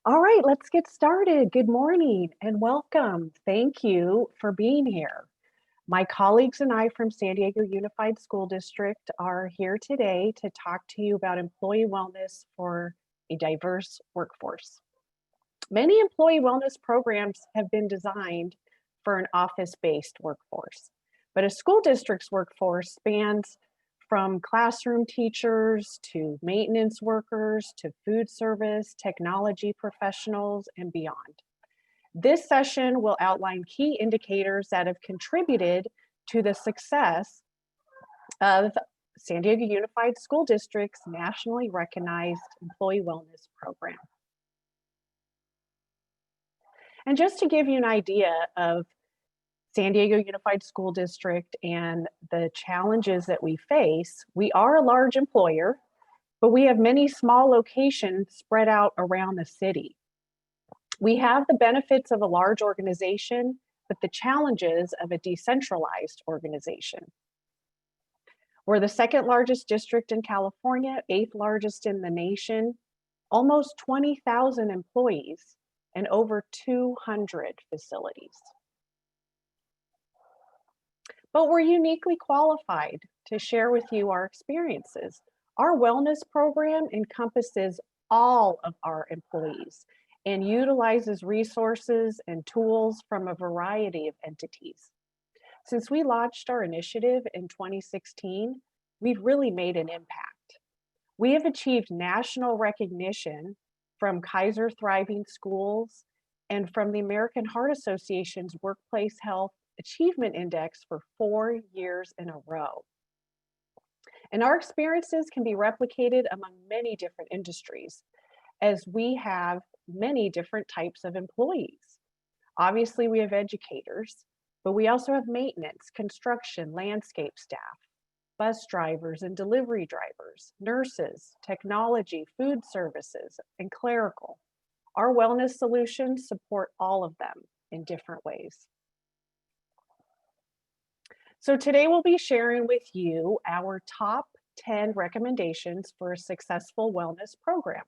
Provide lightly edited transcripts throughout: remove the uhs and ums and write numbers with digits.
All right, let's get started. Good morning and welcome. Thank you for being here. My colleagues and I from San Diego Unified School District are here today to talk to you about employee wellness for a diverse workforce. Many employee wellness programs have been designed for an office-based workforce, but a school district's workforce spans from classroom teachers to maintenance workers to food service, technology professionals, and beyond. This session will outline key indicators that have contributed to the success of San Diego Unified School District's nationally recognized employee wellness program. And just to give you an idea of San Diego Unified School District and the challenges that we face, we are a large employer, but we have many small locations spread out around the city. We have the benefits of a large organization, but the challenges of a decentralized organization. We're the second largest district in California, eighth largest in the nation, almost 20,000 employees, and over 200 facilities. But we're uniquely qualified to share with you our experiences. Our wellness program encompasses all of our employees and utilizes resources and tools from a variety of entities. Since we launched our initiative in 2016, we've really made an impact. We have achieved national recognition from Kaiser Thriving Schools and from the American Heart Association's Workplace Health Achievement Index for 4 years in a row. And our experiences can be replicated among many different industries, as we have many different types of employees. Obviously, we have educators, but we also have maintenance, construction, landscape staff, bus drivers and delivery drivers, nurses, technology, food services, and clerical. Our wellness solutions support all of them in different ways. So today we'll be sharing with you our top 10 recommendations for a successful wellness program.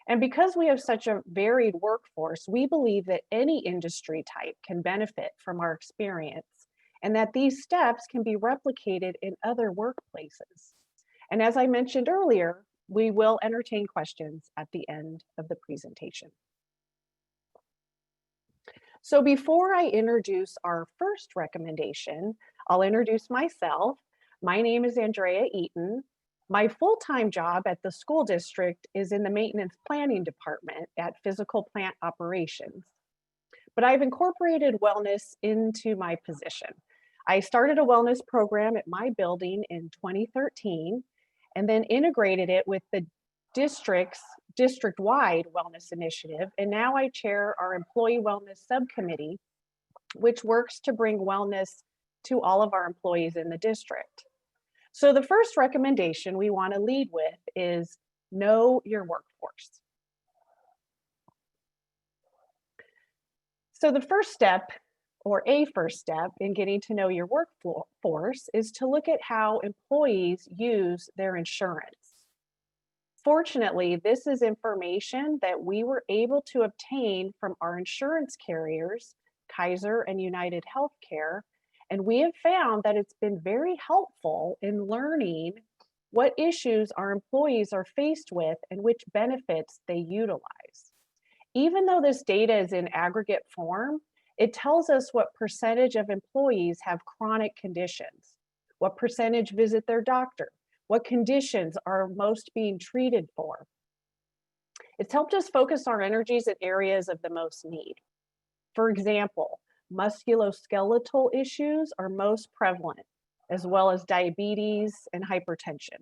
And because we have such a varied workforce, we believe that any industry type can benefit from our experience and that these steps can be replicated in other workplaces. And as I mentioned earlier, we will entertain questions at the end of the presentation. So before I introduce our first recommendation, I'll introduce myself. My name is Andrea Eaton. My full-time job at the school district is in the maintenance planning department at physical plant operations. But I've incorporated wellness into my position. I started a wellness program at my building in 2013 and then integrated it with the district-wide wellness initiative. And now I chair our employee wellness subcommittee, which works to bring wellness to all of our employees in the district. So the first recommendation we want to lead with is know your workforce. So the first step, or a first step in getting to know your workforce, is to look at how employees use their insurance. Fortunately, this is information that we were able to obtain from our insurance carriers, Kaiser and United Healthcare, and we have found that it's been very helpful in learning what issues our employees are faced with and which benefits they utilize. Even though this data is in aggregate form, it tells us what percentage of employees have chronic conditions, what percentage visit their doctor, what conditions are most being treated for. It's helped us focus our energies in areas of the most need. For example, musculoskeletal issues are most prevalent, as well as diabetes and hypertension.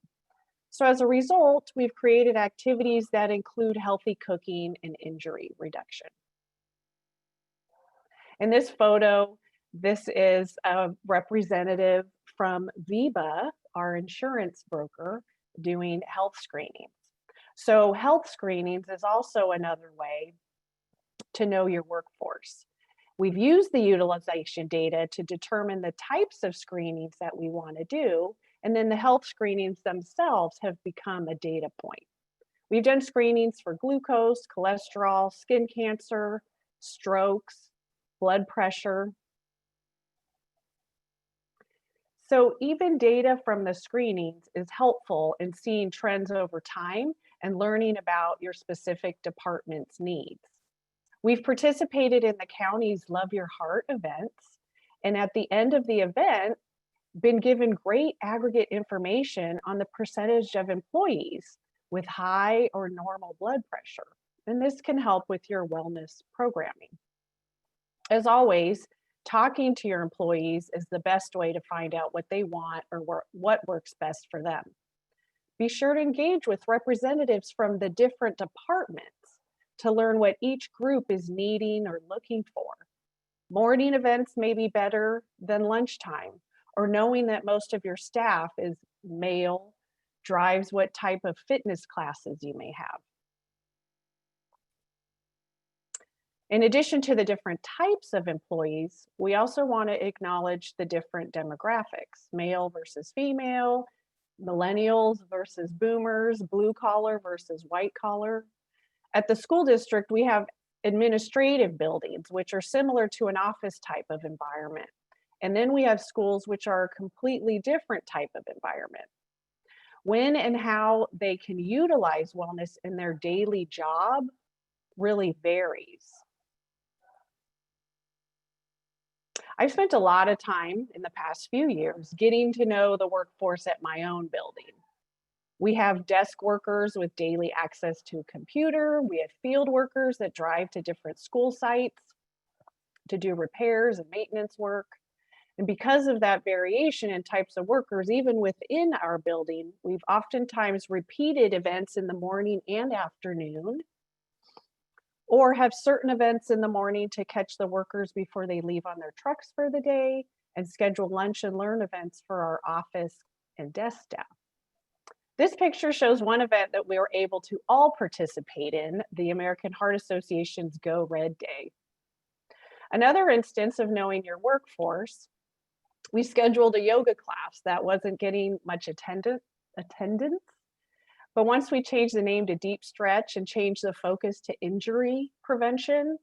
So as a result, we've created activities that include healthy cooking and injury reduction. In this photo, this is a representative from VIBA, our insurance broker, doing health screenings. So health screenings is also another way to know your workforce. We've used the utilization data to determine the types of screenings that we want to do, and then the health screenings themselves have become a data point. We've done screenings for glucose, cholesterol, skin cancer, strokes, blood pressure. So even data from the screenings is helpful in seeing trends over time and learning about your specific department's needs. We've participated in the county's Love Your Heart events, and at the end of the event, been given great aggregate information on the percentage of employees with high or normal blood pressure. And this can help with your wellness programming. As always, talking to your employees is the best way to find out what they want or what works best for them. Be sure to engage with representatives from the different departments to learn what each group is needing or looking for. Morning events may be better than lunchtime, or knowing that most of your staff is male drives what type of fitness classes you may have. In addition to the different types of employees, we also want to acknowledge the different demographics, male versus female, millennials versus boomers, blue collar versus white collar. At the school district, we have administrative buildings, which are similar to an office type of environment. And then we have schools which are a completely different type of environment. When and how they can utilize wellness in their daily job really varies. I've spent a lot of time in the past few years getting to know the workforce at my own building. We have desk workers with daily access to a computer. We have field workers that drive to different school sites to do repairs and maintenance work. And because of that variation in types of workers, even within our building, we've oftentimes repeated events in the morning and afternoon, or have certain events in the morning to catch the workers before they leave on their trucks for the day, and schedule lunch and learn events for our office and desk staff. This picture shows one event that we were able to all participate in, the American Heart Association's Go Red Day. Another instance of knowing your workforce, we scheduled a yoga class that wasn't getting much attendance, but once we changed the name to Deep Stretch and changed the focus to injury prevention,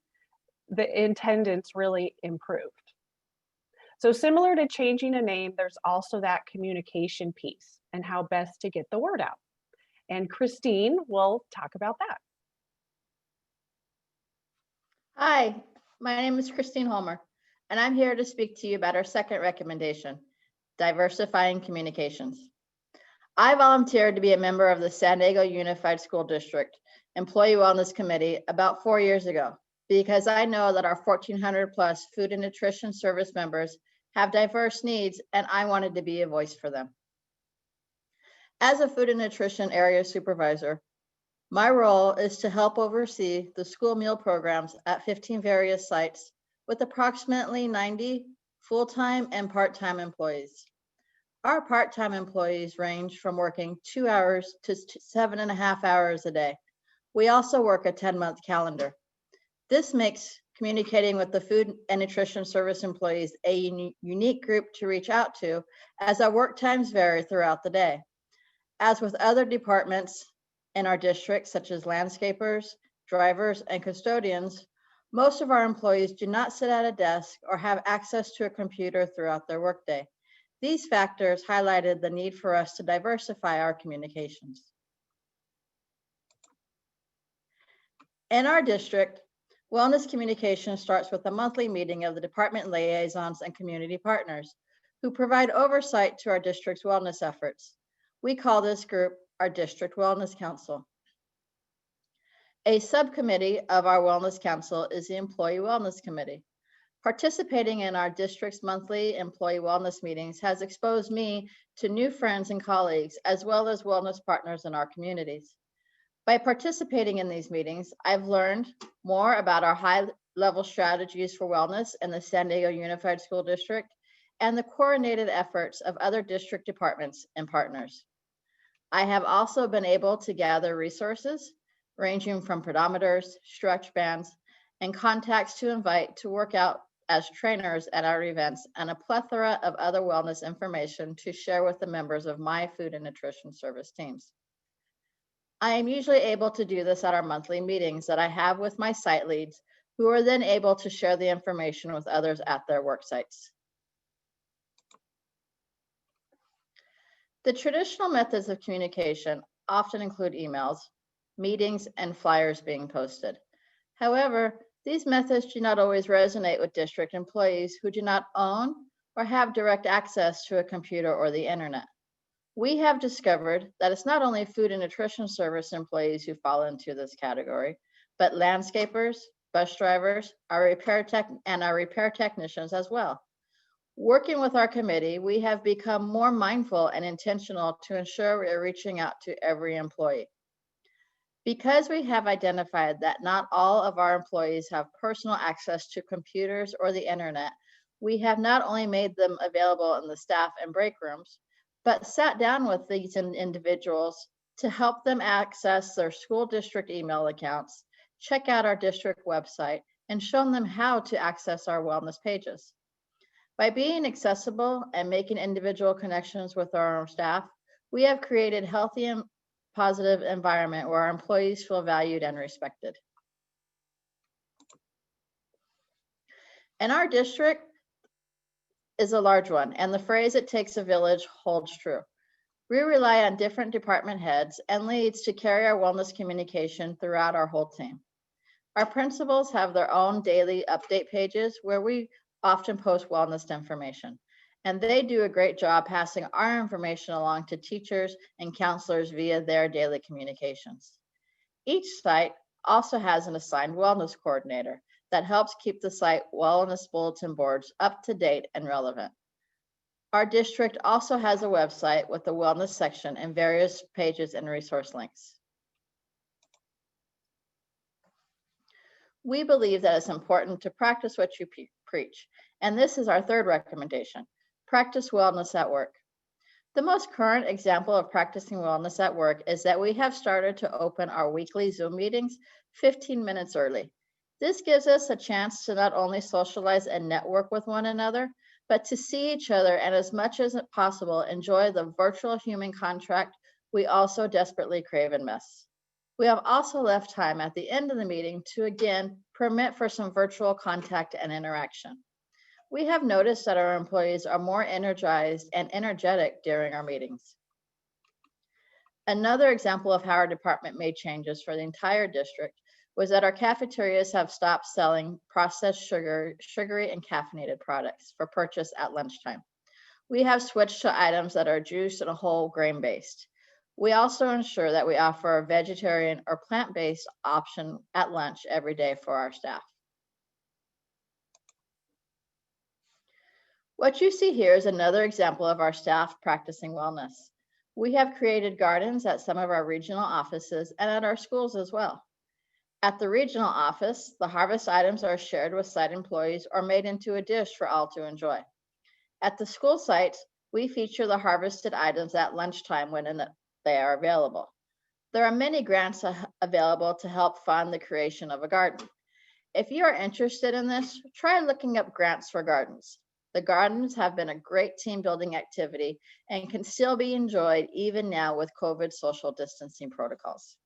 the attendance really improved. So similar to changing a name, there's also that communication piece and how best to get the word out. And Christine will talk about that. Hi, my name is Christine Holmer, and I'm here to speak to you about our second recommendation, Diversifying Communications. I volunteered to be a member of the San Diego Unified School District Employee Wellness Committee about 4 years ago, because I know that our 1,400 plus food and nutrition service members have diverse needs, and I wanted to be a voice for them. As a food and nutrition area supervisor, my role is to help oversee the school meal programs at 15 various sites with approximately 90 full-time and part-time employees. Our part-time employees range from working 2 hours to 7.5 hours a day. We also work a 10-month calendar. This makes communicating with the food and nutrition service employees a unique group to reach out to, as our work times vary throughout the day. As with other departments in our district, such as landscapers, drivers, and custodians, most of our employees do not sit at a desk or have access to a computer throughout their workday. These factors highlighted the need for us to diversify our communications. In our district, wellness communication starts with a monthly meeting of the department liaisons and community partners who provide oversight to our district's wellness efforts. We call this group our District Wellness Council. A subcommittee of our Wellness Council is the Employee Wellness Committee. Participating in our district's monthly employee wellness meetings has exposed me to new friends and colleagues, as well as wellness partners in our communities. By participating in these meetings, I've learned more about our high-level strategies for wellness in the San Diego Unified School District and the coordinated efforts of other district departments and partners. I have also been able to gather resources ranging from pedometers, stretch bands, and contacts to invite to work out as trainers at our events, and a plethora of other wellness information to share with the members of my food and nutrition service teams. I am usually able to do this at our monthly meetings that I have with my site leads, who are then able to share the information with others at their work sites. The traditional methods of communication often include emails, meetings, and flyers being posted. However, these methods do not always resonate with district employees who do not own or have direct access to a computer or the internet. We have discovered that it's not only food and nutrition service employees who fall into this category, but landscapers, bus drivers, our repair technicians as well. Working with our committee, we have become more mindful and intentional to ensure we are reaching out to every employee. Because we have identified that not all of our employees have personal access to computers or the internet, we have not only made them available in the staff and break rooms, but sat down with these individuals to help them access their school district email accounts, check out our district website, and show them how to access our wellness pages. By being accessible and making individual connections with our own staff, we have created a healthy and positive environment where our employees feel valued and respected. And our district is a large one, and the phrase "it takes a village" holds true. We rely on different department heads and leads to carry our wellness communication throughout our whole team. Our principals have their own daily update pages where we often post wellness information, and they do a great job passing our information along to teachers and counselors via their daily communications. Each site also has an assigned wellness coordinator that helps keep the site wellness bulletin boards up to date and relevant. Our district also has a website with a wellness section and various pages and resource links. We believe that it's important to practice what you preach, and this is our third recommendation: practice wellness at work. The most current example of practicing wellness at work is that we have started to open our weekly Zoom meetings 15 minutes early. This gives us a chance to not only socialize and network with one another, but to see each other and, as much as possible, enjoy the virtual human contact we also desperately crave and miss. We have also left time at the end of the meeting to again permit for some virtual contact and interaction. We have noticed that our employees are more energized and energetic during our meetings. Another example of how our department made changes for the entire district was that our cafeterias have stopped selling processed sugary and caffeinated products for purchase at lunchtime. We have switched to items that are juice and whole grain based. We also ensure that we offer a vegetarian or plant-based option at lunch every day for our staff. What you see here is another example of our staff practicing wellness. We have created gardens at some of our regional offices and at our schools as well. At the regional office, the harvest items are shared with site employees or made into a dish for all to enjoy. At the school sites, we feature the harvested items at lunchtime when they are available. There are many grants available to help fund the creation of a garden. If you are interested in this, try looking up grants for gardens. The gardens have been a great team building activity and can still be enjoyed even now with COVID social distancing protocols.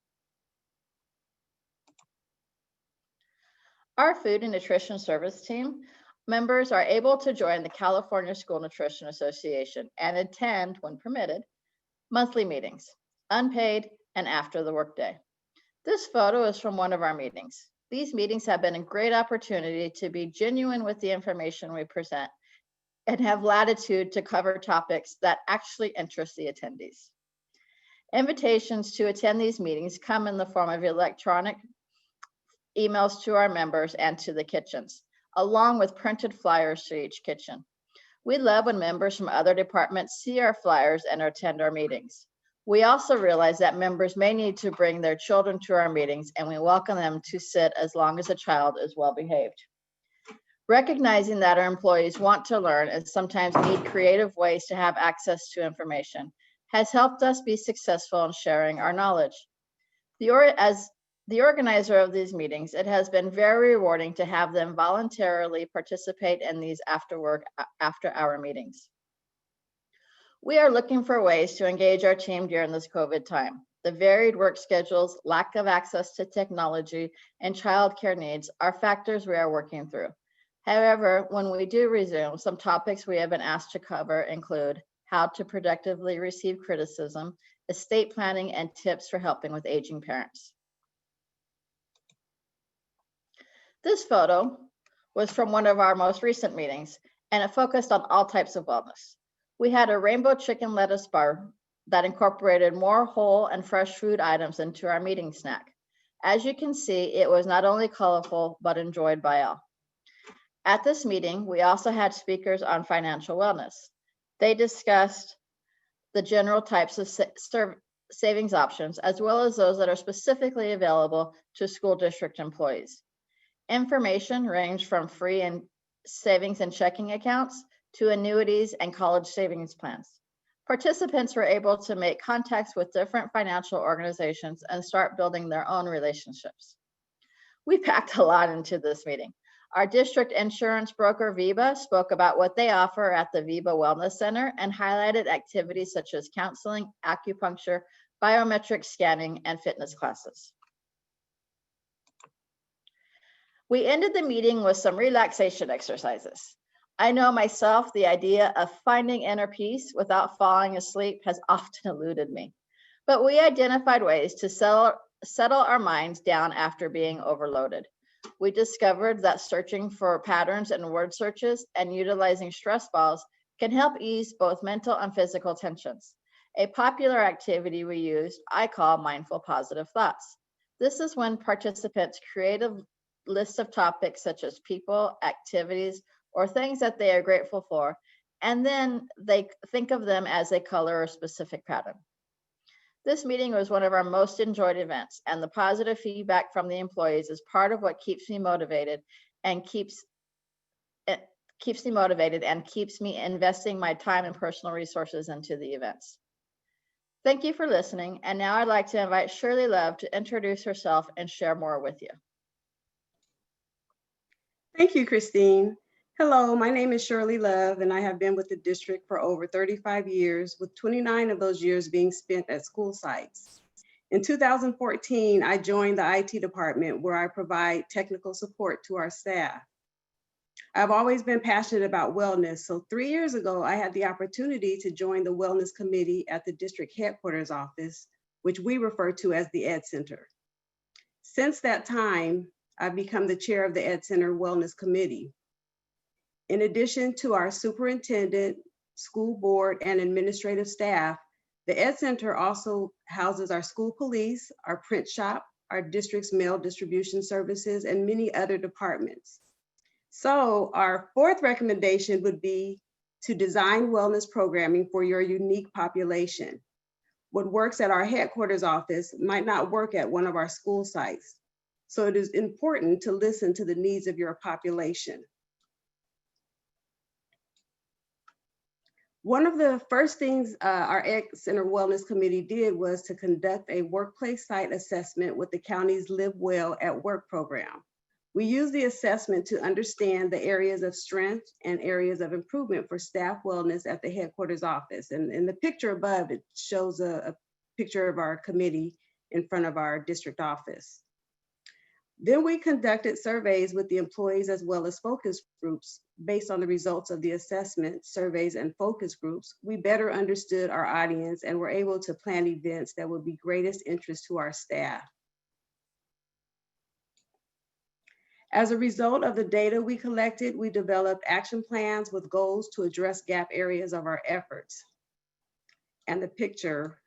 Our food and nutrition service team members are able to join the California School Nutrition Association and attend, when permitted, monthly meetings, unpaid and after the workday. This photo is from one of our meetings. These meetings have been a great opportunity to be genuine with the information we present and have latitude to cover topics that actually interest the attendees. Invitations to attend these meetings come in the form of electronic emails to our members and to the kitchens, along with printed flyers to each kitchen. We love when members from other departments see our flyers and attend our meetings. We also realize that members may need to bring their children to our meetings, and we welcome them to sit as long as the child is well behaved. Recognizing that our employees want to learn and sometimes need creative ways to have access to information has helped us be successful in sharing our knowledge. As the organizer of these meetings, it has been very rewarding to have them voluntarily participate in these after-hour meetings. We are looking for ways to engage our team during this COVID time. The varied work schedules, lack of access to technology, and childcare needs are factors we are working through. However, when we do resume, some topics we have been asked to cover include how to productively receive criticism, estate planning, and tips for helping with aging parents. This photo was from one of our most recent meetings, and it focused on all types of wellness. We had a rainbow chicken lettuce bar that incorporated more whole and fresh food items into our meeting snack. As you can see, it was not only colorful, but enjoyed by all. At this meeting, we also had speakers on financial wellness. They discussed the general types of savings options, as well as those that are specifically available to school district employees. Information ranged from free and savings and checking accounts to annuities and college savings plans. Participants were able to make contacts with different financial organizations and start building their own relationships. We packed a lot into this meeting. Our district insurance broker, Viva, spoke about what they offer at the Viva Wellness Center and highlighted activities such as counseling, acupuncture, biometric scanning, and fitness classes. We ended the meeting with some relaxation exercises. I know myself, the idea of finding inner peace without falling asleep has often eluded me, but we identified ways to settle our minds down after being overloaded. We discovered that searching for patterns in word searches and utilizing stress balls can help ease both mental and physical tensions. A popular activity we used, I call mindful positive thoughts. This is when participants create a list of topics such as people, activities, or things that they are grateful for, and then they think of them as a color or specific pattern. This meeting was one of our most enjoyed events, and the positive feedback from the employees is part of what keeps me motivated and keeps me investing my time and personal resources into the events. Thank you for listening, and now I'd like to invite Shirley Love to introduce herself and share more with you. Thank you, Christine. Hello, my name is Shirley Love, and I have been with the district for over 35 years, with 29 of those years being spent at school sites. In 2014, I joined the IT department, where I provide technical support to our staff. I've always been passionate about wellness, so 3 years ago, I had the opportunity to join the Wellness Committee at the district headquarters office, which we refer to as the Ed Center. Since that time, I've become the chair of the Ed Center Wellness Committee. In addition to our superintendent, school board, and administrative staff, the Ed Center also houses our school police, our print shop, our district's mail distribution services, and many other departments. So our fourth recommendation would be to design wellness programming for your unique population. What works at our headquarters office might not work at one of our school sites. So it is important to listen to the needs of your population. One of the first things our Ed Center Wellness Committee did was to conduct a workplace site assessment with the county's Live Well at Work program. We used the assessment to understand the areas of strength and areas of improvement for staff wellness at the headquarters office. And in the picture above, it shows a picture of our committee in front of our district office. Then we conducted surveys with the employees as well as focus groups. Based on the results of the assessment, surveys, and focus groups, we better understood our audience and were able to plan events that would be greatest interest to our staff. As a result of the data we collected, we developed action plans with goals to address gap areas of our efforts. And the picture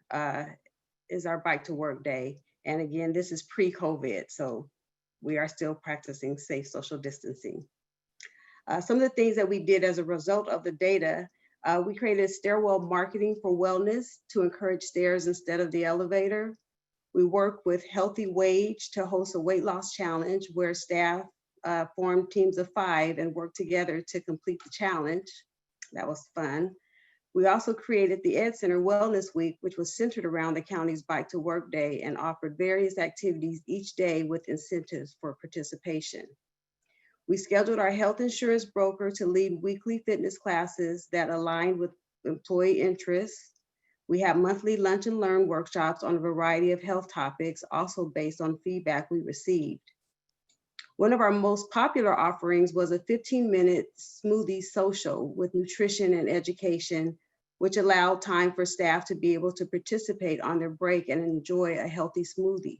is our Bike to Work Day. And again, this is pre-COVID, so we are still practicing safe social distancing. Some of the things that we did as a result of the data, we created stairwell marketing for wellness to encourage stairs instead of the elevator. We work with Healthy Wage to host a weight loss challenge where staff formed teams of 5 and worked together to complete the challenge. That was fun. We also created the Ed Center Wellness Week, which was centered around the county's Bike to Work Day and offered various activities each day with incentives for participation. We scheduled our health insurance broker to lead weekly fitness classes that aligned with employee interests. We have monthly lunch and learn workshops on a variety of health topics, also based on feedback we received. One of our most popular offerings was a 15-minute smoothie social with nutrition and education, which allowed time for staff to be able to participate on their break and enjoy a healthy smoothie.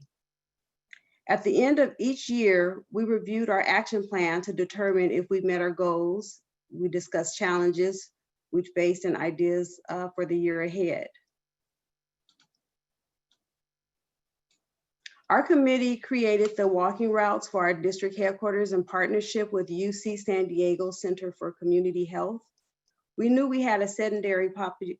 At the end of each year, we reviewed our action plan to determine if we met our goals. We discussed challenges we faced and ideas for the year ahead. Our committee created the walking routes for our district headquarters in partnership with UC San Diego Center for Community Health. We knew we had a sedentary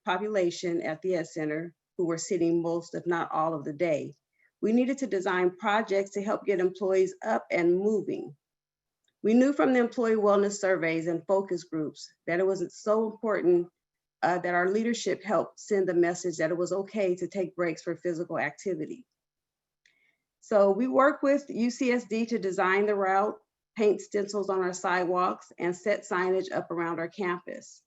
population at the Ed Center who were sitting most, if not all, of the day. We needed to design projects to help get employees up and moving. We knew from the employee wellness surveys and focus groups that it was so important that our leadership helped send the message that it was okay to take breaks for physical activity. So we worked with UCSD to design the route, paint stencils on our sidewalks, and set signage up around our campus.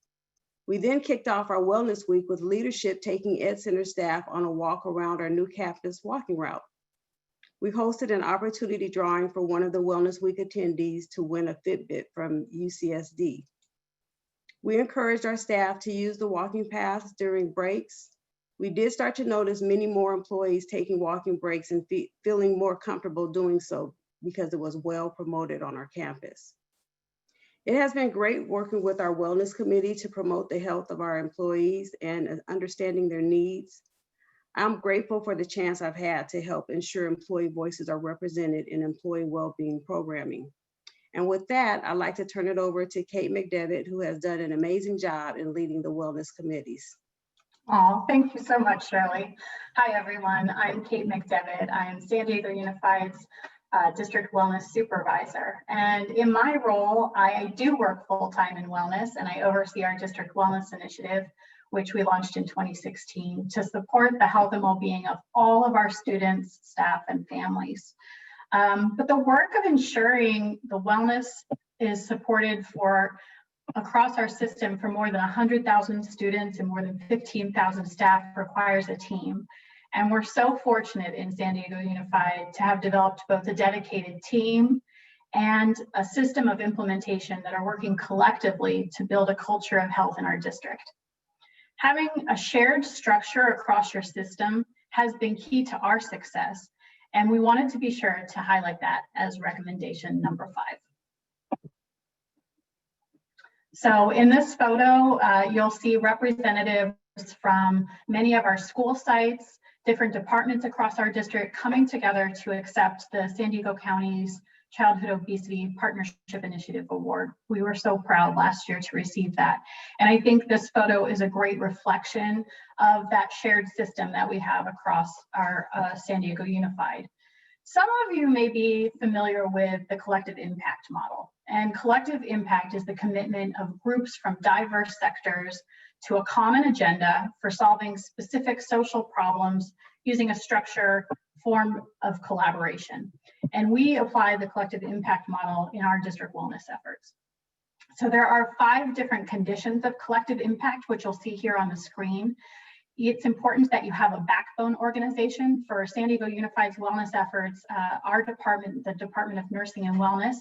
We then kicked off our Wellness Week with leadership taking Ed Center staff on a walk around our new campus walking route. We hosted an opportunity drawing for one of the Wellness Week attendees to win a Fitbit from UCSD. We encouraged our staff to use the walking paths during breaks. We did start to notice many more employees taking walking breaks and feeling more comfortable doing so because it was well promoted on our campus. It has been great working with our wellness committee to promote the health of our employees and understanding their needs. I'm grateful for the chance I've had to help ensure employee voices are represented in employee well-being programming. And with that, I'd like to turn it over to Kate McDevitt, who has done an amazing job in leading the wellness committees. Oh, thank you so much, Shirley. Hi, everyone. I'm Kate McDevitt. I'm San Diego Unified's District Wellness Supervisor. And in my role, I do work full-time in wellness, and I oversee our District Wellness Initiative, which we launched in 2016 to support the health and well-being of all of our students, staff, and families. But the work of ensuring the wellness is supported across our system for more than 100,000 students and more than 15,000 staff requires a team. And we're so fortunate in San Diego Unified to have developed both a dedicated team and a system of implementation that are working collectively to build a culture of health in our district. Having a shared structure across your system has been key to our success, and we wanted to be sure to highlight that as recommendation number 5. So in this photo, you'll see representatives from many of our school sites, different departments across our district coming together to accept the San Diego County's Childhood Obesity Partnership Initiative Award. We were so proud last year to receive that. And I think this photo is a great reflection of that shared system that we have across our San Diego Unified. Some of you may be familiar with the collective impact model. And collective impact is the commitment of groups from diverse sectors to a common agenda for solving specific social problems using a structure form of collaboration. And we apply the collective impact model in our district wellness efforts. So there are 5 different conditions of collective impact, which you'll see here on the screen. It's important that you have a backbone organization. For San Diego Unified's wellness efforts, our department, the Department of Nursing and Wellness,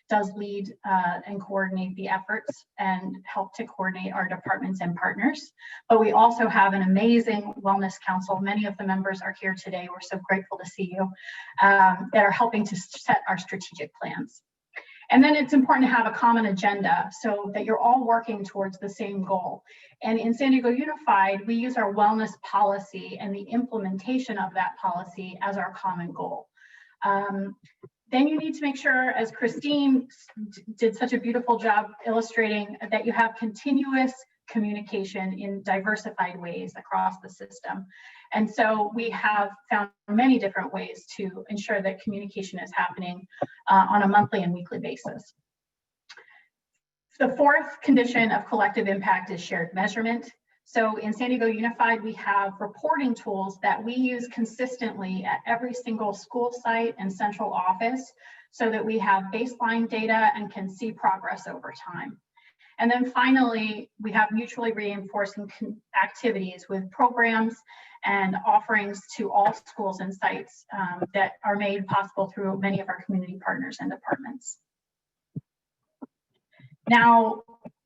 does lead and coordinate the efforts and help to coordinate our departments and partners. But we also have an amazing wellness council. Many of the members are here today. We're so grateful to see you, that are helping to set our strategic plans. And then it's important to have a common agenda so that you're all working towards the same goal. And in San Diego Unified, we use our wellness policy and the implementation of that policy as our common goal. Then you need to make sure, as Christine did such a beautiful job illustrating, that you have continuous communication in diversified ways across the system. And so we have found many different ways to ensure that communication is happening on a monthly and weekly basis. The 4th condition of collective impact is shared measurement. So in San Diego Unified, we have reporting tools that we use consistently at every single school site and central office so that we have baseline data and can see progress over time. And then finally, we have mutually reinforcing activities with programs and offerings to all schools and sites that are made possible through many of our community partners and departments. Now,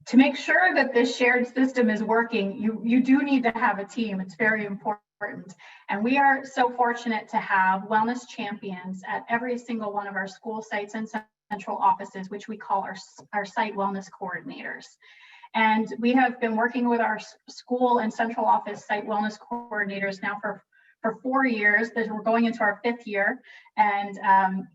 to make sure that this shared system is working, you do need to have a team. It's very important. And we are so fortunate to have wellness champions at every single one of our school sites and central offices, which we call our site wellness coordinators. And we have been working with our school and central office site wellness coordinators now for 4 years. We're going into our 5th year, and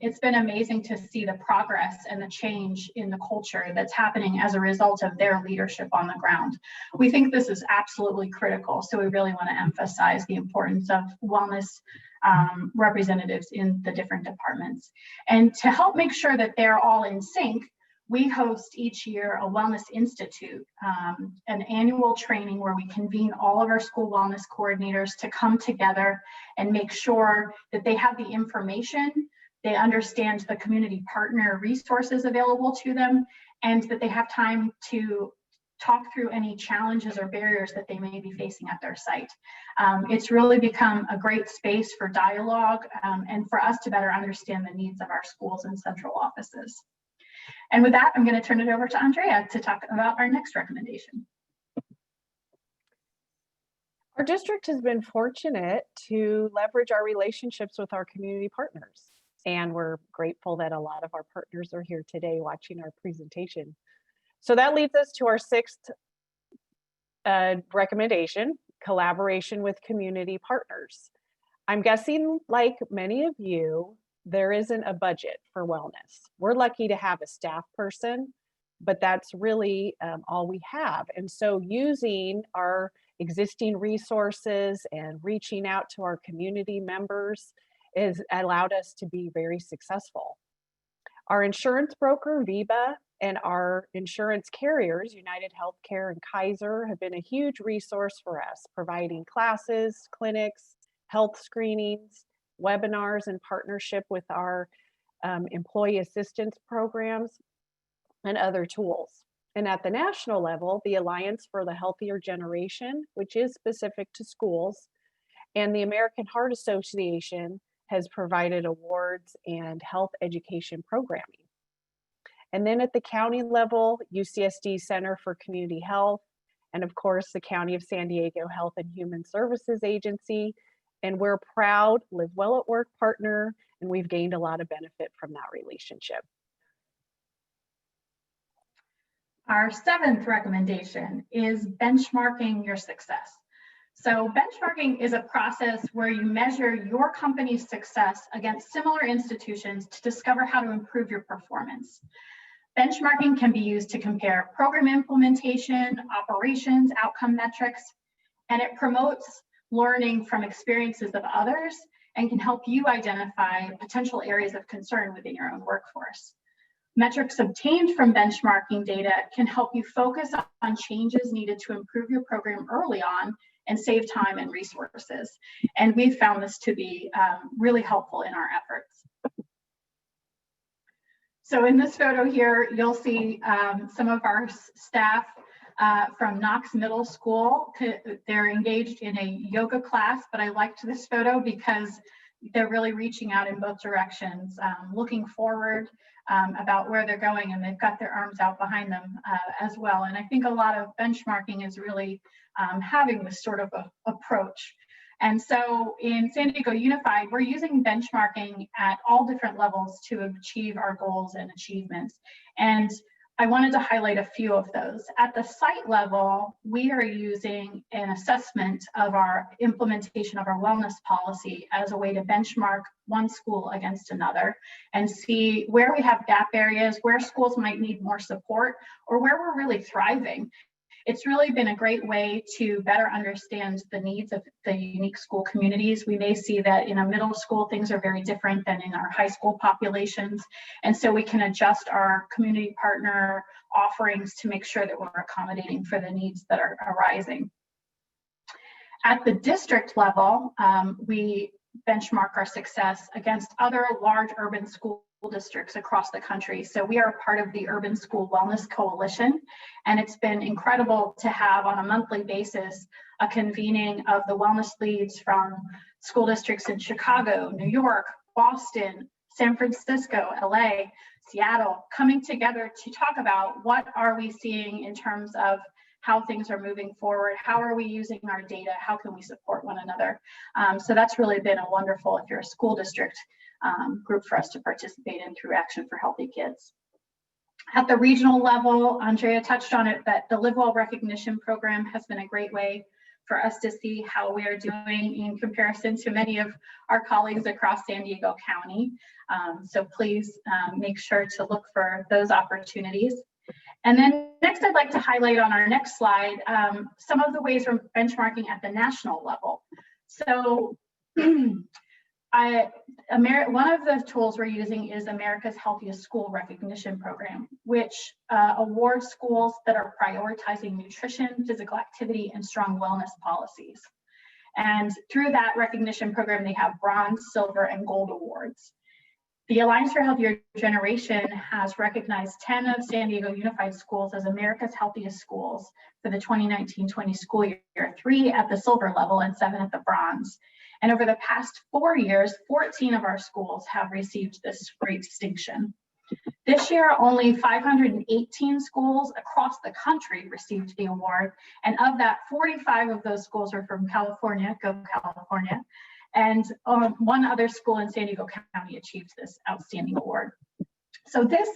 it's been amazing to see the progress and the change in the culture that's happening as a result of their leadership on the ground. We think this is absolutely critical, so we really want to emphasize the importance of wellness representatives in the different departments. And to help make sure that they're all in sync, we host each year a Wellness Institute, an annual training where we convene all of our school wellness coordinators to come together and make sure that they have the information, they understand the community partner resources available to them, and that they have time to talk through any challenges or barriers that they may be facing at their site. It's really become a great space for dialogue and for us to better understand the needs of our schools and central offices. And with that, I'm going to turn it over to Andrea to talk about our next recommendation. Our district has been fortunate to leverage our relationships with our community partners, and we're grateful that a lot of our partners are here today watching our presentation. So that leads us to our 6th recommendation, collaboration with community partners. I'm guessing, like many of you, there isn't a budget for wellness. We're lucky to have a staff person, but that's really all we have. And so using our existing resources and reaching out to our community members has allowed us to be very successful. Our insurance broker, Viva, and our insurance carriers, United Healthcare and Kaiser, have been a huge resource for us, providing classes, clinics, health screenings, webinars in partnership with our employee assistance programs and other tools. And at the national level, the Alliance for the Healthier Generation, which is specific to schools, and the American Heart Association has provided awards and health education programming. And then at the county level, UCSD Center for Community Health, and of course, the County of San Diego Health and Human Services Agency. And we're proud Live Well at Work partner, and we've gained a lot of benefit from that relationship. Our 7th recommendation is benchmarking your success. So benchmarking is a process where you measure your company's success against similar institutions to discover how to improve your performance. Benchmarking can be used to compare program implementation, operations, outcome metrics, and it promotes learning from experiences of others and can help you identify potential areas of concern within your own workforce. Metrics obtained from benchmarking data can help you focus on changes needed to improve your program early on and save time and resources. And we've found this to be really helpful in our efforts. So in this photo here, you'll see some of our staff from Knox Middle School. They're engaged in a yoga class, but I liked this photo because they're really reaching out in both directions, looking forward about where they're going, and they've got their arms out behind them as well. And I think a lot of benchmarking is really having this sort of approach. And so in San Diego Unified, we're using benchmarking at all different levels to achieve our goals and achievements. And I wanted to highlight a few of those. At the site level, we are using an assessment of our implementation of our wellness policy as a way to benchmark one school against another and see where we have gap areas, where schools might need more support, or where we're really thriving. It's really been a great way to better understand the needs of the unique school communities. We may see that in a middle school, things are very different than in our high school populations. And so we can adjust our community partner offerings to make sure that we're accommodating for the needs that are arising. At the district level, we benchmark our success against other large urban schools districts across the country. So we are part of the Urban School Wellness Coalition, and it's been incredible to have on a monthly basis a convening of the wellness leads from school districts in Chicago, New York, Boston, San Francisco, LA, Seattle, coming together to talk about what are we seeing in terms of how things are moving forward, how are we using our data, how can we support one another. So that's really been a wonderful, if you're a school district, group for us to participate in through Action for Healthy Kids. At the regional level, Andrea touched on it, but the Live Well recognition program has been a great way for us to see how we are doing in comparison to many of our colleagues across San Diego County. So please make sure to look for those opportunities. And then next, I'd like to highlight on our next slide some of the ways we're benchmarking at the national level. So one of the tools we're using is America's Healthiest School Recognition Program, which awards schools that are prioritizing nutrition, physical activity, and strong wellness policies. And through that recognition program, they have bronze, silver, and gold awards. The Alliance for Healthier Generation has recognized 10 of San Diego Unified Schools as America's Healthiest Schools for the 2019-20 school year, 3 at the silver level and 7 at the bronze. And over the past 4 years, 14 of our schools have received this great distinction. This year, only 518 schools across the country received the award. And of that, 45 of those schools are from California, go California. And one other school in San Diego County achieved this outstanding award. So this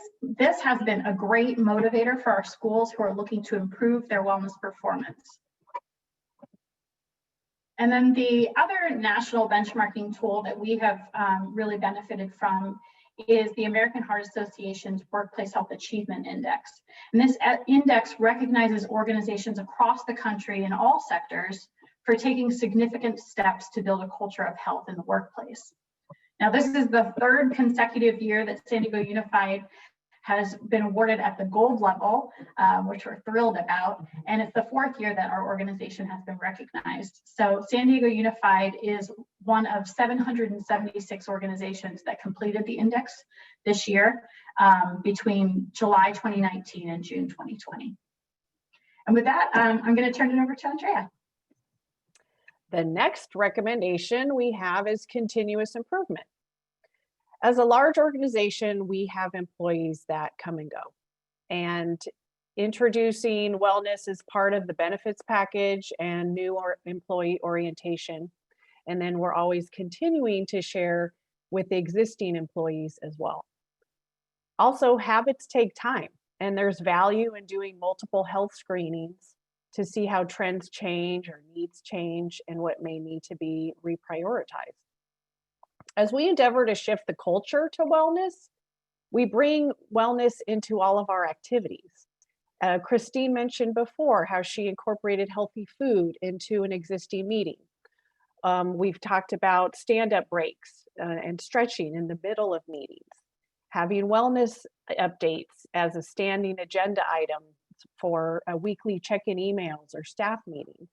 has been a great motivator for our schools who are looking to improve their wellness performance. And then the other national benchmarking tool that we have really benefited from is the American Heart Association's Workplace Health Achievement Index. And this index recognizes organizations across the country in all sectors for taking significant steps to build a culture of health in the workplace. Now, this is the 3rd consecutive year that San Diego Unified has been awarded at the gold level, which we're thrilled about. And it's the 4th year that our organization has been recognized. So San Diego Unified is one of 776 organizations that completed the index this year between July 2019 and June 2020. And with that, I'm going to turn it over to Andrea. The next recommendation we have is continuous improvement. As a large organization, we have employees that come and go. And introducing wellness as part of the benefits package and new employee orientation. And then we're always continuing to share with the existing employees as well. Also, habits take time, and there's value in doing multiple health screenings to see how trends change or needs change and what may need to be reprioritized. As we endeavor to shift the culture to wellness, we bring wellness into all of our activities. Christine mentioned before how she incorporated healthy food into an existing meeting. We've talked about stand-up breaks and stretching in the middle of meetings, having wellness updates as a standing agenda item for weekly check-in emails or staff meetings.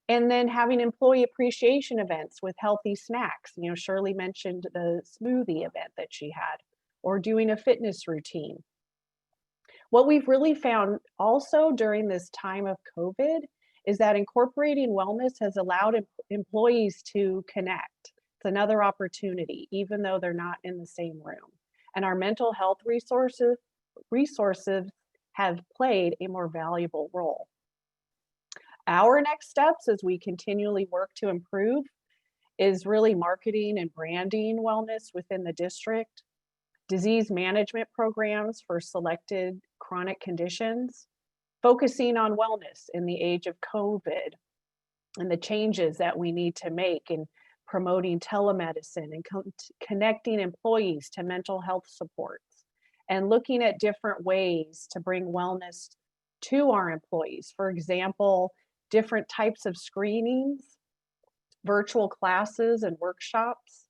And then having employee appreciation events with healthy snacks. You know, Shirley mentioned the smoothie event that she had, or doing a fitness routine. What we've really found also during this time of COVID is that incorporating wellness has allowed employees to connect. It's another opportunity, even though they're not in the same room. And our mental health resources have played a more valuable role. Our next steps as we continually work to improve is really marketing and branding wellness within the district, disease management programs for selected chronic conditions, focusing on wellness in the age of COVID and the changes that we need to make in promoting telemedicine and connecting employees to mental health supports, and looking at different ways to bring wellness to our employees. For example, different types of screenings, virtual classes and workshops.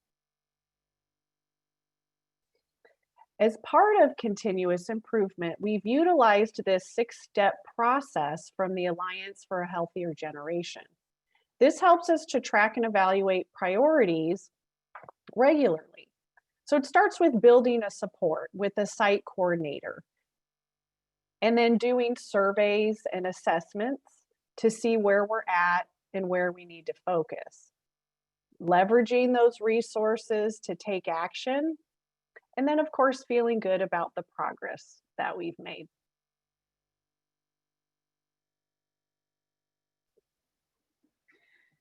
As part of continuous improvement, we've utilized this 6-step process from the Alliance for a Healthier Generation. This helps us to track and evaluate priorities regularly. So it starts with building a support with a site coordinator, and then doing surveys and assessments to see where we're at and where we need to focus. Leveraging those resources to take action, and then of course, feeling good about the progress that we've made.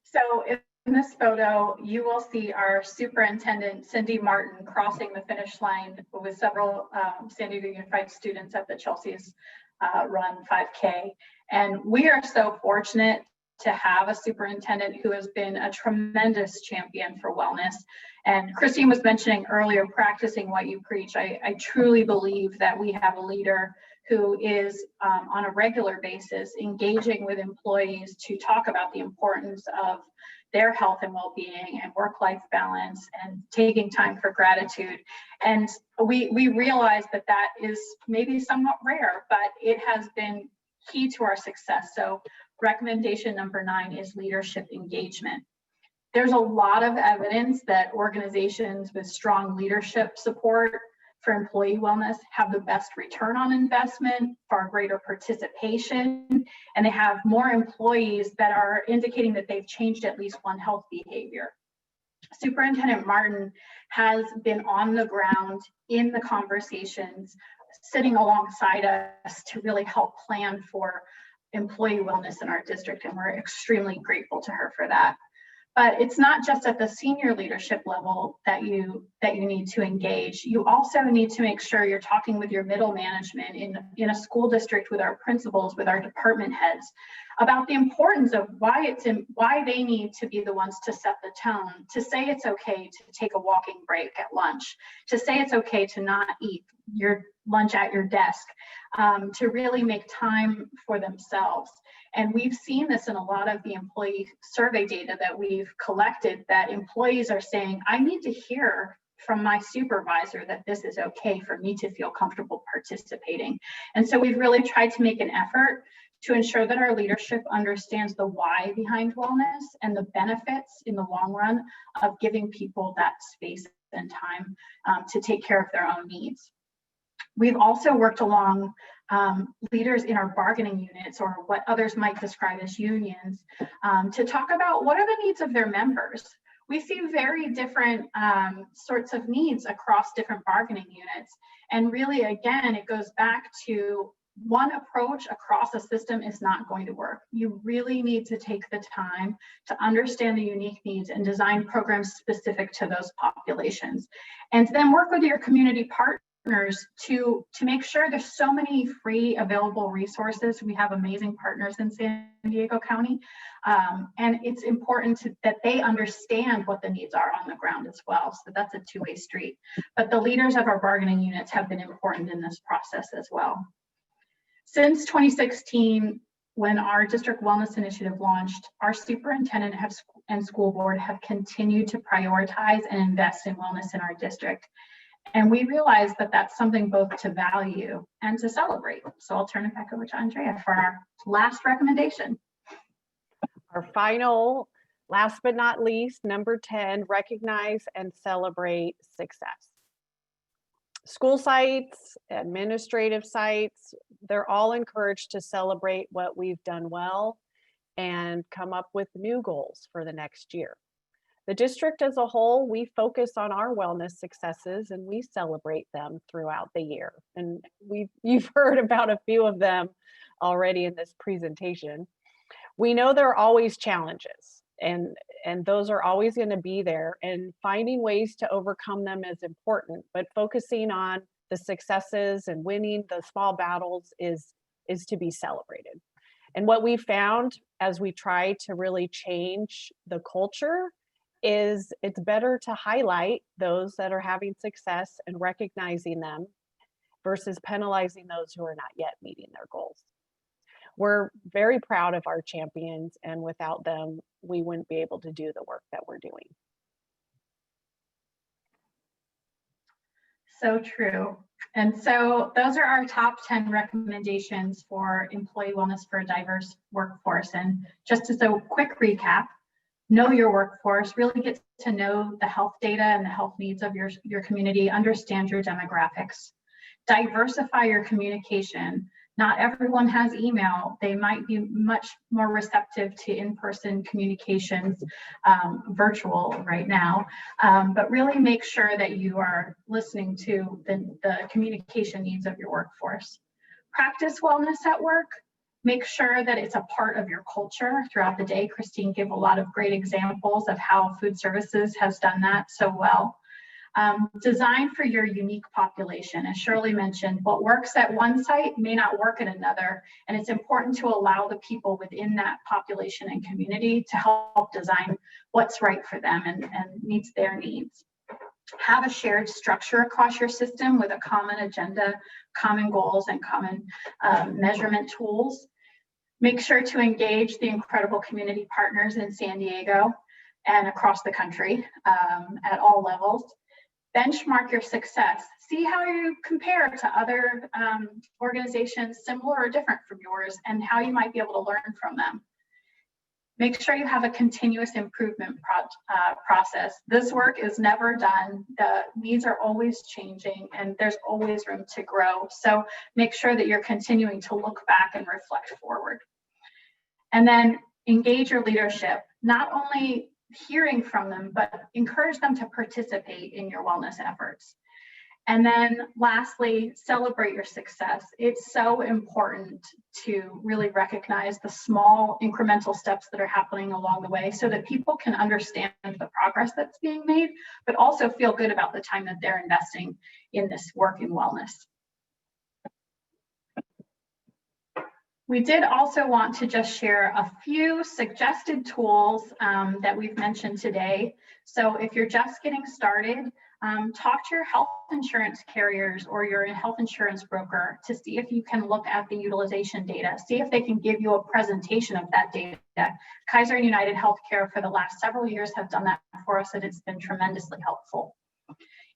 So in this photo, you will see our superintendent, Cindy Martin, crossing the finish line with several San Diego Unified students at the Chelsea's Run 5K. And we are so fortunate to have a superintendent who has been a tremendous champion for wellness. And Christine was mentioning earlier, practicing what you preach. I truly believe that we have a leader who is on a regular basis engaging with employees to talk about the importance of their health and well-being and work-life balance and taking time for gratitude. And we realize that that is maybe somewhat rare, but it has been key to our success. So recommendation number 9 is leadership engagement. There's a lot of evidence that organizations with strong leadership support for employee wellness have the best return on investment, far greater participation, and they have more employees that are indicating that they've changed at least one health behavior. Superintendent Martin has been on the ground in the conversations, sitting alongside us to really help plan for employee wellness in our district, and we're extremely grateful to her for that. But it's not just at the senior leadership level that you need to engage. You also need to make sure you're talking with your middle management in a school district, with our principals, with our department heads, about the importance of why they need to be the ones to set the tone, to say it's okay to take a walking break at lunch, to say it's okay to not eat your lunch at your desk, to really make time for themselves. And we've seen this in a lot of the employee survey data that we've collected, that employees are saying, I need to hear from my supervisor that this is okay for me to feel comfortable participating. And so we've really tried to make an effort to ensure that our leadership understands the why behind wellness and the benefits in the long run of giving people that space and time to take care of their own needs. We've also worked along leaders in our bargaining units, or what others might describe as unions, to talk about what are the needs of their members. We see very different sorts of needs across different bargaining units. And really, again, it goes back to one approach across a system is not going to work. You really need to take the time to understand the unique needs and design programs specific to those populations. And then work with your community partners to make sure there's so many free available resources. We have amazing partners in San Diego County, and it's important that they understand what the needs are on the ground as well. So that's a two-way street. But the leaders of our bargaining units have been important in this process as well. Since 2016, when our district wellness initiative launched, our superintendent and school board have continued to prioritize and invest in wellness in our district. And we realize that that's something both to value and to celebrate. So I'll turn it back over to Andrea for our last recommendation. Our final, last but not least, number 10, recognize and celebrate success. School sites, administrative sites, they're all encouraged to celebrate what we've done well and come up with new goals for the next year. The district as a whole, we focus on our wellness successes and we celebrate them throughout the year. And you've heard about a few of them already in this presentation. We know there are always challenges, and those are always going to be there, and finding ways to overcome them is important, but focusing on the successes and winning the small battles is to be celebrated. And what we found as we try to really change the culture is it's better to highlight those that are having success and recognizing them versus penalizing those who are not yet meeting their goals. We're very proud of our champions, and without them, we wouldn't be able to do the work that we're doing. So true. And so those are our top 10 recommendations for employee wellness for a diverse workforce. And just as a quick recap, know your workforce, really get to know the health data and the health needs of your community, understand your demographics. Diversify your communication. Not everyone has email. They might be much more receptive to in-person communications, virtual right now, but really make sure that you are listening to the communication needs of your workforce. Practice wellness at work. Make sure that it's a part of your culture throughout the day. Christine gave a lot of great examples of how food services has done that so well. Design for your unique population. As Shirley mentioned, what works at one site may not work at another, and it's important to allow the people within that population and community to help design what's right for them and meets their needs. Have a shared structure across your system with a common agenda, common goals, and common measurement tools. Make sure to engage the incredible community partners in San Diego and across the country at all levels. Benchmark your success. See how you compare to other organizations similar or different from yours and how you might be able to learn from them. Make sure you have a continuous improvement process. This work is never done. The needs are always changing and there's always room to grow. So make sure that you're continuing to look back and reflect forward. And then engage your leadership, not only hearing from them, but encourage them to participate in your wellness efforts. And then lastly, celebrate your success. It's so important to really recognize the small incremental steps that are happening along the way so that people can understand the progress that's being made, but also feel good about the time that they're investing in this work in wellness. We did also want to just share a few suggested tools that we've mentioned today. So if you're just getting started, talk to your health insurance carriers or your health insurance broker to see if you can look at the utilization data, see if they can give you a presentation of that data. Kaiser and United Healthcare for the last several years have done that for us, and it's been tremendously helpful.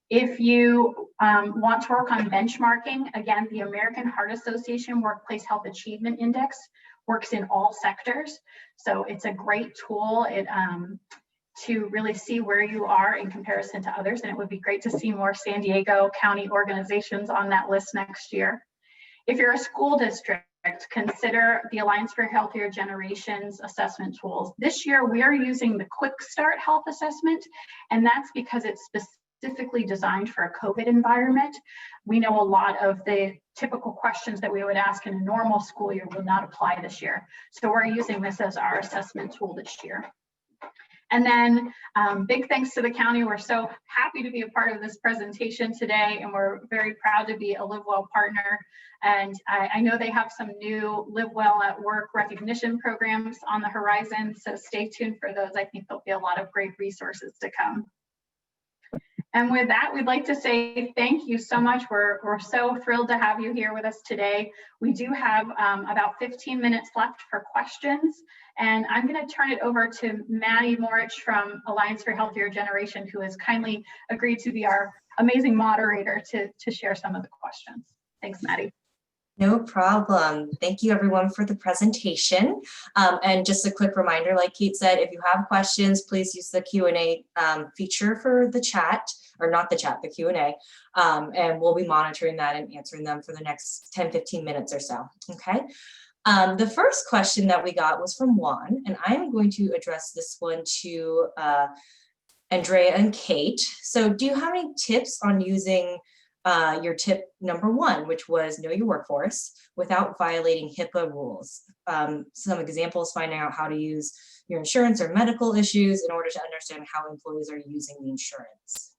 If you want to work on benchmarking, again, the American Heart Association Workplace Health Achievement Index works in all sectors. So it's a great tool to really see where you are in comparison to others. And it would be great to see more San Diego County organizations on that list next year. If you're a school district, consider the Alliance for Healthier Generations assessment tools. This year, we are using the Quick Start Health Assessment, and that's because it's specifically designed for a COVID environment. We know a lot of the typical questions that we would ask in a normal school year will not apply this year. So we're using this as our assessment tool this year. And then big thanks to the county. We're so happy to be a part of this presentation today, and we're very proud to be a Live Well partner. And I know they have some new Live Well at Work recognition programs on the horizon, so stay tuned for those. I think there'll be a lot of great resources to come. And with that, we'd like to say thank you so much. We're so thrilled to have you here with us today. We do have about 15 minutes left for questions. And I'm going to turn it over to Maddie Morich from Alliance for Healthier Generation, who has kindly agreed to be our amazing moderator to share some of the questions. Thanks, Maddie. No problem. Thank you everyone for the presentation. And just a quick reminder, like Kate said, if you have questions, please use the Q&A feature for the chat, or not the chat, the Q&A. And we'll be monitoring that and answering them for the next 10-15 minutes or so, okay? The first question that we got was from Juan, and I am going to address this one to Andrea and Kate. So do you have any tips on using your tip number one, which was know your workforce without violating HIPAA rules? Some examples, finding out how to use your insurance or medical issues in order to understand how employees are using the insurance.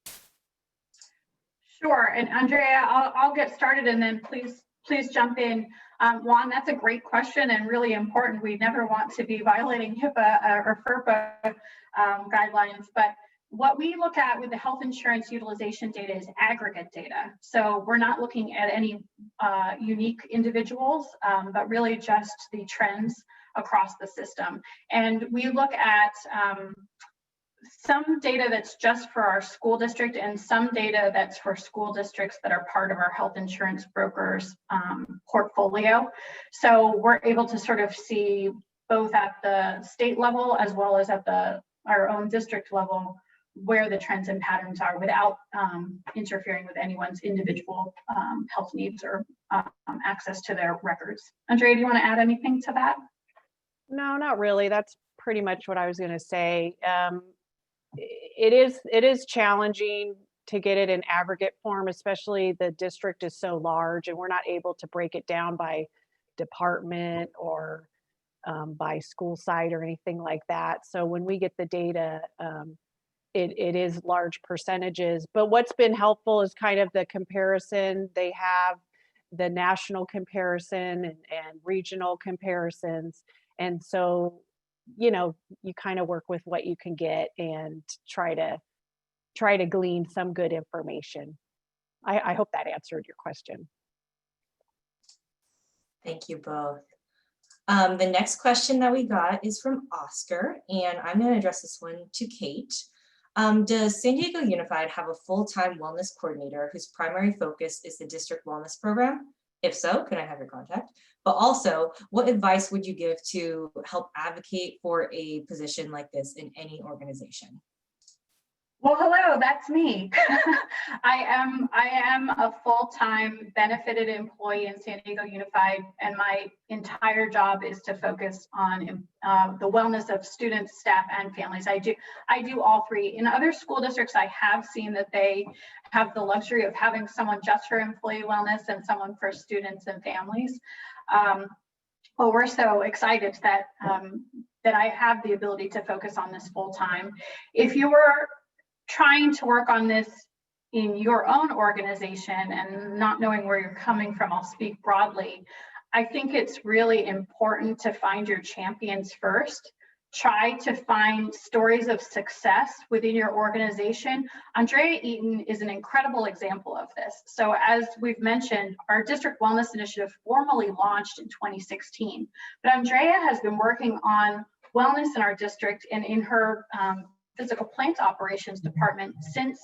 Sure, and Andrea, I'll get started and then please jump in. Juan, that's a great question and really important. We never want to be violating HIPAA or FERPA guidelines, but what we look at with the health insurance utilization data is aggregate data. So we're not looking at any unique individuals, but really just the trends across the system. And we look at some data that's just for our school district and some data that's for school districts that are part of our health insurance brokers portfolio. So we're able to sort of see both at the state level as well as at the our own district level where the trends and patterns are without interfering with anyone's individual health needs or access to their records. Andrea, do you want to add anything to that? No, not really. That's pretty much what I was going to say. It is challenging to get it in aggregate form, especially the district is so large and we're not able to break it down by department or by school site or anything like that. So when we get the data, it is large percentages. But what's been helpful is kind of the comparison. They have the national comparison and regional comparisons. And so, you know, you kind of work with what you can get and try to glean some good information. I hope that answered your question. Thank you both. The next question that we got is from Oscar, and I'm going to address this one to Kate. Does San Diego Unified have a full-time wellness coordinator whose primary focus is the district wellness program? If so, can I have your contact? But also, what advice would you give to help advocate for a position like this in any organization? Well, hello, that's me. I am a full-time benefited employee in San Diego Unified, and my entire job is to focus on the wellness of students, staff, and families. I do all three. In other school districts, I have seen that they have the luxury of having someone just for employee wellness and someone for students and families. Well, we're so excited that that I have the ability to focus on this full-time. If you were trying to work on this in your own organization and not knowing where you're coming from, I'll speak broadly. I think it's really important to find your champions first. Try to find stories of success within your organization. Andrea Eaton is an incredible example of this. So as we've mentioned, our district wellness initiative formally launched in 2016, but Andrea has been working on wellness in our district and in her physical plant operations department since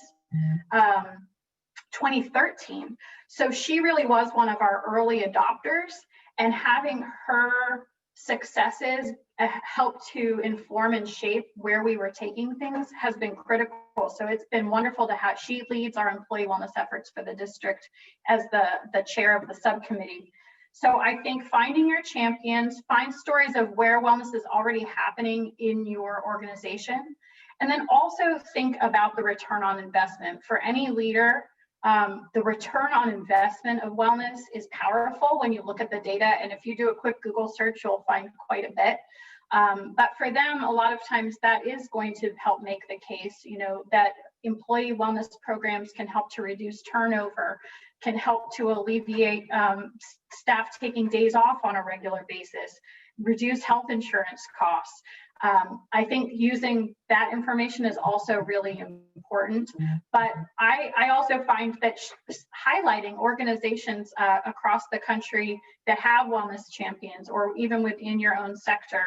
2013. So she really was one of our early adopters, and having her successes help to inform and shape where we were taking things has been critical. So it's been wonderful to have, she leads our employee wellness efforts for the district as the chair of the subcommittee. So I think finding your champions, find stories of where wellness is already happening in your organization. And then also think about the return on investment. For any leader, the return on investment of wellness is powerful when you look at the data. And if you do a quick Google search, you'll find quite a bit. But for them, a lot of times that is going to help make the case, you know, that employee wellness programs can help to reduce turnover, can help to alleviate staff taking days off on a regular basis, reduce health insurance costs. I think using that information is also really important, but I also find that highlighting organizations across the country that have wellness champions, or even within your own sector,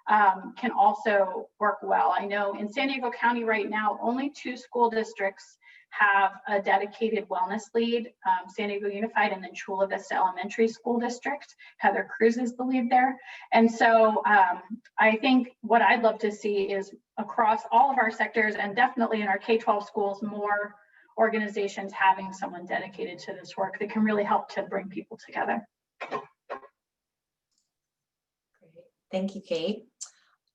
can also work well. I know in San Diego County right now, only 2 school districts have a dedicated wellness lead, San Diego Unified and then Chula Vista Elementary School District. Heather Cruz is the lead there. And so I think what I'd love to see is across all of our sectors, and definitely in our K-12 schools, more organizations having someone dedicated to this work that can really help to bring people together. Great. Thank you, Kate.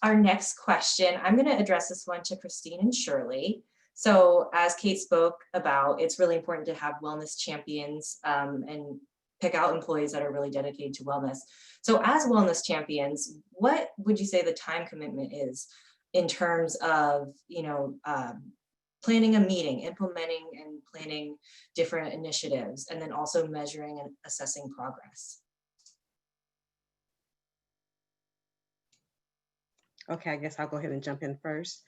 Our next question, I'm going to address this one to Christine and Shirley. So as Kate spoke about, it's really important to have wellness champions and pick out employees that are really dedicated to wellness. So as wellness champions, what would you say the time commitment is in terms of, you know, planning a meeting, implementing and planning different initiatives, and then also measuring and assessing progress? Okay, I guess I'll go ahead and jump in first.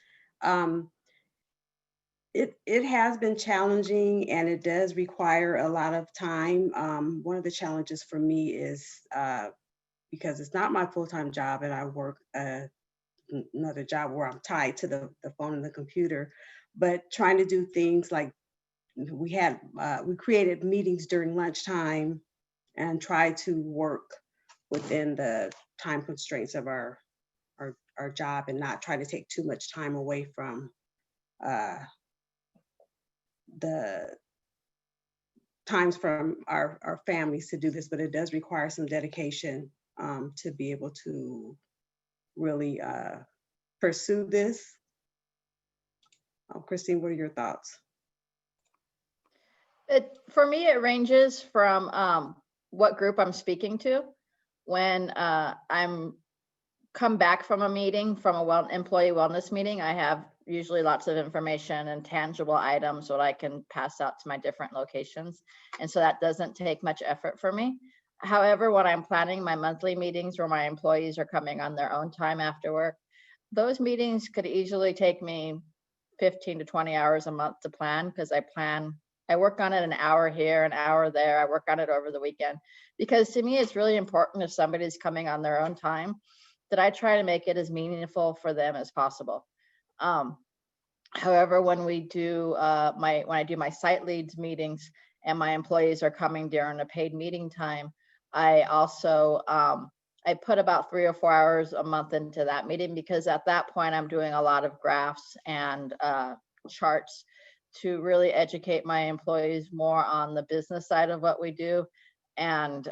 It has been challenging, and it does require a lot of time. One of the challenges for me is because it's not my full-time job and I work another job where I'm tied to the phone and the computer, but trying to do things like we created meetings during lunchtime and try to work within the time constraints of our job and not try to take too much time away from the times from our families to do this, but it does require some dedication to be able to really pursue this. Christine, what are your thoughts? For me, it ranges from what group I'm speaking to. When I'm come back from a meeting, from a employee wellness meeting, I have usually lots of information and tangible items that I can pass out to my different locations. And so that doesn't take much effort for me. However, when I'm planning my monthly meetings where my employees are coming on their own time after work, those meetings could easily take me 15 to 20 hours a month to plan, because I work on it an hour here, an hour there. I work on it over the weekend, because to me, it's really important if somebody's coming on their own time that I try to make it as meaningful for them as possible. However, when we do when I do my site leads meetings and my employees are coming during a paid meeting time, I also I put about 3 or 4 hours a month into that meeting, because at that point I'm doing a lot of graphs and charts to really educate my employees more on the business side of what we do. And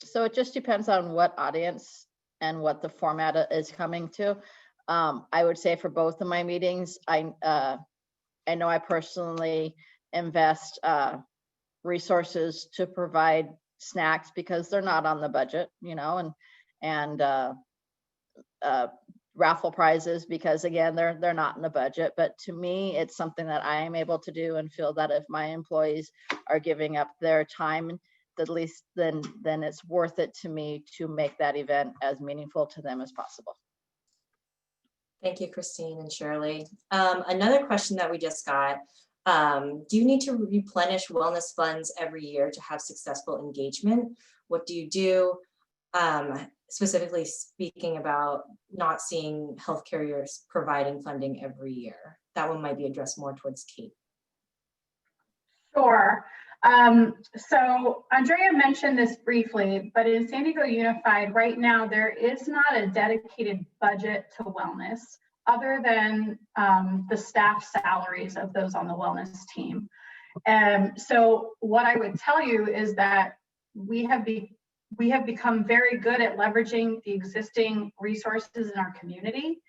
so it just depends on what audience and what the format is coming to. I would say for both of my meetings, I know I personally invest resources to provide snacks, because they're not on the budget, you know, and raffle prizes, because again, they're not in the budget. But to me, it's something that I am able to do, and feel that if my employees are giving up their time, at least then it's worth it to me to make that event as meaningful to them as possible. Thank you, Christine and Shirley. Another question that we just got, do you need to replenish wellness funds every year to have successful engagement? What do you do? Specifically speaking about not seeing health carriers providing funding every year. That one might be addressed more towards Kate. Sure. So Andrea mentioned this briefly, but in San Diego Unified right now, there is not a dedicated budget to wellness other than the staff salaries of those on the wellness team. So what I would tell you is that we have become very good at leveraging the existing resources in our community,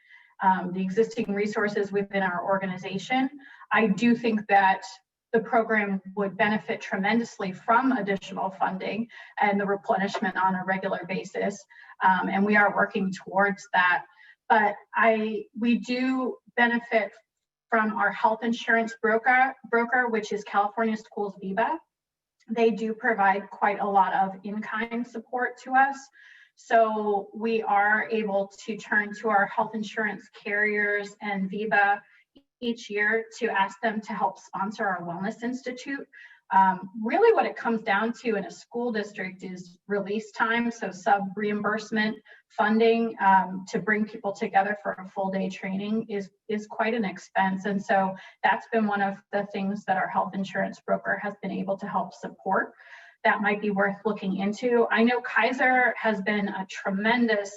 the existing resources within our organization. I do think that the program would benefit tremendously from additional funding and the replenishment on a regular basis. And we are working towards that. But we do benefit from our health insurance broker, which is California Schools Viva. They do provide quite a lot of in-kind support to us. So we are able to turn to our health insurance carriers and Viva each year to ask them to help sponsor our Wellness Institute. Really what it comes down to in a school district is release time, so sub-reimbursement funding to bring people together for a full day training is quite an expense. And so that's been one of the things that our health insurance broker has been able to help support. That might be worth looking into. I know Kaiser has been a tremendous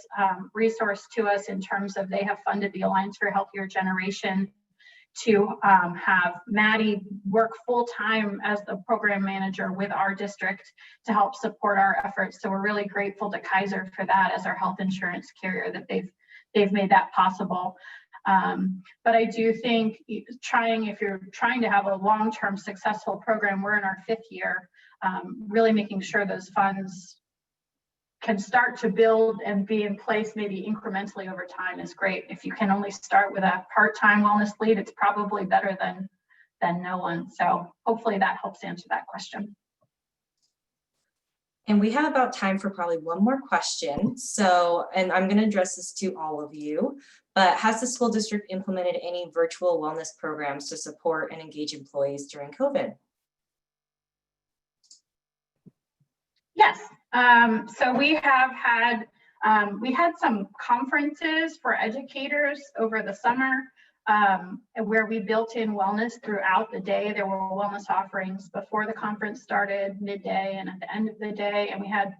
resource to us in terms of they have funded the Alliance for a Healthier Generation to have Maddie work full-time as the program manager with our district to help support our efforts. So we're really grateful to Kaiser for that as our health insurance carrier, that they've made that possible. But I do think if you're trying to have a long-term successful program, we're in our 5th year, really making sure those funds can start to build and be in place maybe incrementally over time is great. If you can only start with a part-time wellness lead, it's probably better than no one. So hopefully that helps answer that question. And we have about time for probably one more question. So, and I'm going to address this to all of you, but has the school district implemented any virtual wellness programs to support and engage employees during COVID? Yes. So we have had some conferences for educators over the summer where we built in wellness throughout the day. There were wellness offerings before the conference started, midday, and at the end of the day, and we had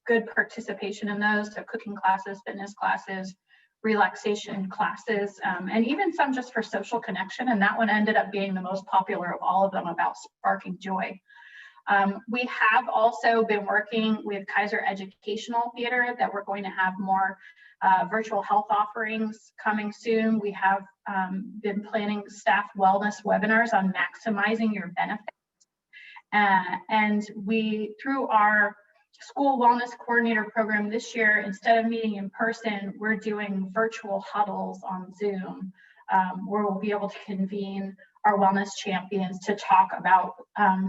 good participation in those. So cooking classes, fitness classes, relaxation classes, and even some just for social connection. And that one ended up being the most popular of all of them, about sparking joy. We have also been working with Kaiser Educational Theater that we're going to have more virtual health offerings coming soon. We have been planning staff wellness webinars on maximizing your benefits. And we, through our school wellness coordinator program this year, instead of meeting in person, we're doing virtual huddles on Zoom, where we'll be able to convene our wellness champions to talk about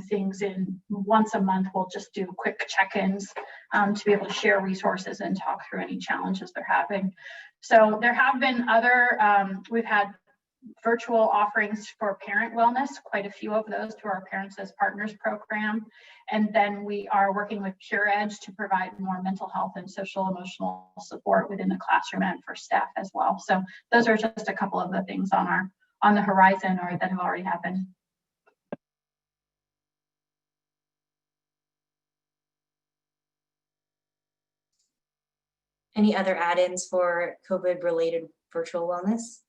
things. In once a month, we'll just do quick check-ins to be able to share resources and talk through any challenges they're having. So there have been other, we've had virtual offerings for parent wellness, quite a few of those through our Parents as Partners program. And then we are working with Pure Edge to provide more mental health and social emotional support within the classroom and for staff as well. So those are just a couple of the things on the horizon or that have already happened. Any other add-ins for COVID-related virtual wellness?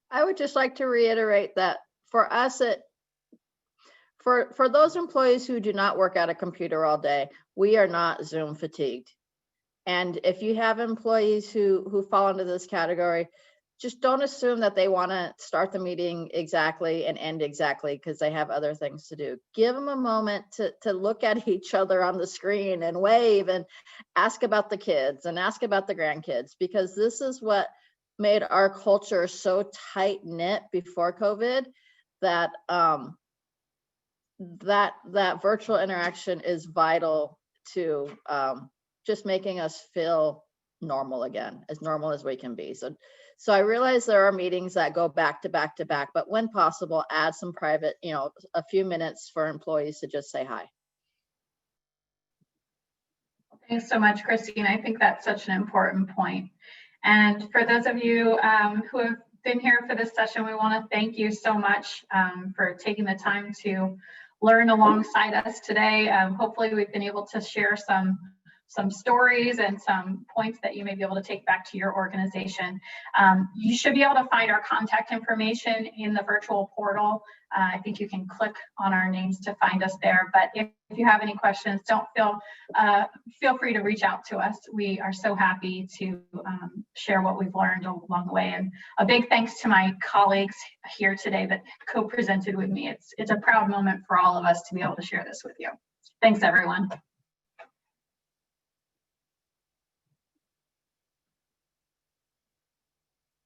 I would just like to reiterate that for us, for those employees who do not work at a computer all day, we are not Zoom fatigued. And if you have employees who fall into this category, just don't assume that they want to start the meeting exactly and end exactly because they have other things to do. Give them a moment to look at each other on the screen and wave and ask about the kids and ask about the grandkids, because this is what made our culture so tight knit before COVID that that virtual interaction is vital to just making us feel normal again, as normal as we can be. So I realize there are meetings that go back to back to back, but when possible, add some private, a few minutes for employees to just say hi. Thanks so much, Christine. I think that's such an important point. And for those of you who have been here for this session, we want to thank you so much for taking the time to learn alongside us today. Hopefully we've been able to share some stories and some points that you may be able to take back to your organization. You should be able to find our contact information in the virtual portal. I think you can click on our names to find us there. But if you have any questions, don't feel free to reach out to us. We are so happy to share what we've learned along the way. And a big thanks to my colleagues here today that co-presented with me. It's a proud moment for all of us to be able to share this with you. Thanks, everyone.